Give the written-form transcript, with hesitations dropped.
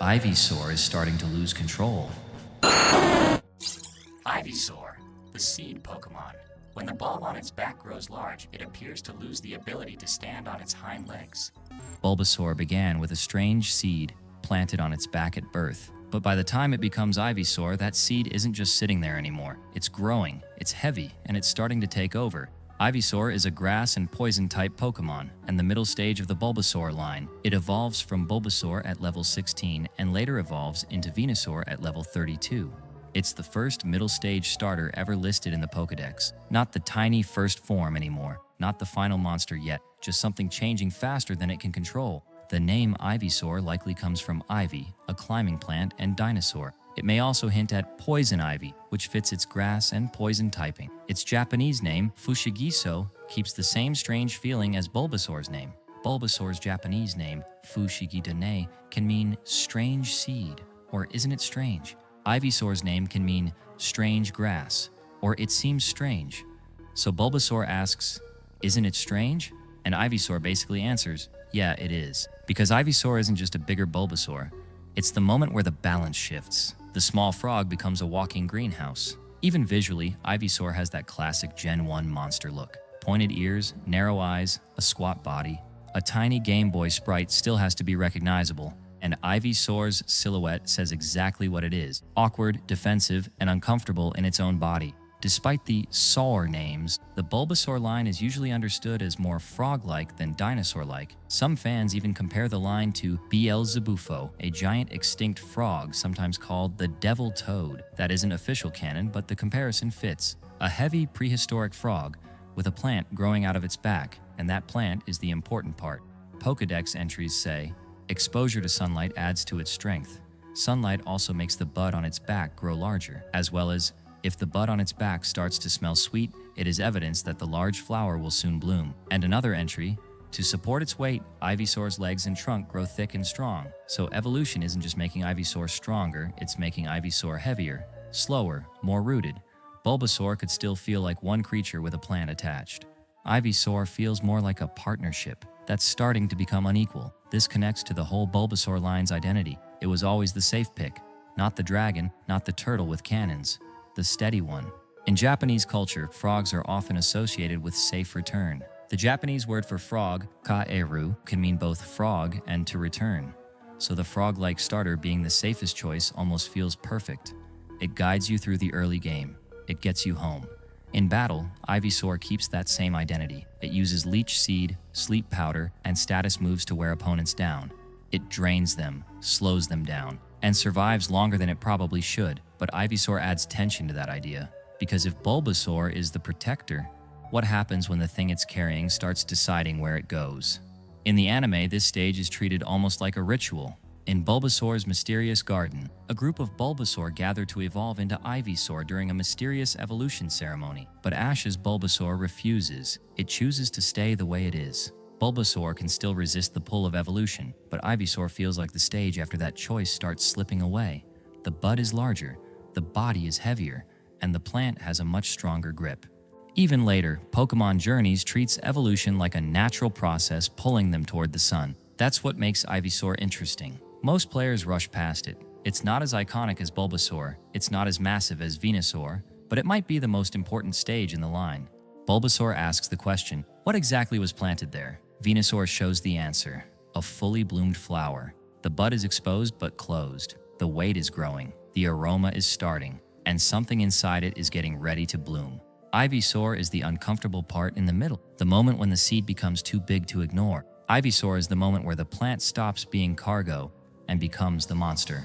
Ivysaur is starting to lose control. Ivysaur, the seed Pokemon. When the bulb on its back grows large, it appears to lose the ability to stand on its hind legs. Bulbasaur began with a strange seed planted on its back at birth. But by the time it becomes Ivysaur, that seed isn't just sitting there anymore. It's growing, it's heavy, and it's starting to take over. Ivysaur is a grass and poison-type Pokemon, and the middle stage of the Bulbasaur line. It evolves from Bulbasaur at level 16 and later evolves into Venusaur at level 32. It's the first middle stage starter ever listed in the Pokedex. Not the tiny first form anymore, not the final monster yet, just something changing faster than it can control. The name Ivysaur likely comes from ivy, a climbing plant, and dinosaur. It may also hint at poison ivy, which fits its grass and poison typing. Its Japanese name, Fushigiso, keeps the same strange feeling as Bulbasaur's name. Bulbasaur's Japanese name, Fushigidane, can mean strange seed, or isn't it strange? Ivysaur's name can mean strange grass, or it seems strange. So Bulbasaur asks, isn't it strange? And Ivysaur basically answers, yeah, it is. Because Ivysaur isn't just a bigger Bulbasaur. It's the moment where the balance shifts. The small frog becomes a walking greenhouse. Even visually, Ivysaur has that classic Gen 1 monster look. Pointed ears, narrow eyes, a squat body. A tiny Game Boy sprite still has to be recognizable. And Ivysaur's silhouette says exactly what it is. Awkward, defensive, and uncomfortable in its own body. Despite the Saur names, the Bulbasaur line is usually understood as more frog-like than dinosaur-like. Some fans even compare the line to Beelzebufo, a giant extinct frog sometimes called the Devil Toad. That isn't official canon, but the comparison fits. A heavy prehistoric frog with a plant growing out of its back, and that plant is the important part. Pokedex entries say, exposure to sunlight adds to its strength. Sunlight also makes the bud on its back grow larger, as well as if the bud on its back starts to smell sweet, it is evidence that the large flower will soon bloom. And another entry, to support its weight, Ivysaur's legs and trunk grow thick and strong. So evolution isn't just making Ivysaur stronger, it's making Ivysaur heavier, slower, more rooted. Bulbasaur could still feel like one creature with a plant attached. Ivysaur feels more like a partnership that's starting to become unequal. This connects to the whole Bulbasaur line's identity. It was always the safe pick, not the dragon, not the turtle with cannons. The steady one. In Japanese culture, frogs are often associated with safe return. The Japanese word for frog, kaeru, can mean both frog and to return. So the frog-like starter being the safest choice almost feels perfect. It guides you through the early game. It gets you home. In battle, Ivysaur keeps that same identity. It uses leech seed, sleep powder, and status moves to wear opponents down. It drains them, slows them down, and survives longer than it probably should. But Ivysaur adds tension to that idea, because if Bulbasaur is the protector, what happens when the thing it's carrying starts deciding where it goes? In the anime, this stage is treated almost like a ritual. In Bulbasaur's mysterious garden, a group of Bulbasaur gather to evolve into Ivysaur during a mysterious evolution ceremony. But Ash's Bulbasaur refuses. It chooses to stay the way it is. Bulbasaur can still resist the pull of evolution, but Ivysaur feels like the stage after that choice starts slipping away. The bud is larger, the body is heavier, and the plant has a much stronger grip. Even later, Pokemon Journeys treats evolution like a natural process pulling them toward the sun. That's what makes Ivysaur interesting. Most players rush past it. It's not as iconic as Bulbasaur, it's not as massive as Venusaur, but it might be the most important stage in the line. Bulbasaur asks the question, what exactly was planted there? Venusaur shows the answer, a fully bloomed flower. The bud is exposed but closed. The weight is growing, the aroma is starting, and something inside it is getting ready to bloom. Ivysaur is the uncomfortable part in the middle, the moment when the seed becomes too big to ignore. Ivysaur is the moment where the plant stops being cargo and becomes the monster.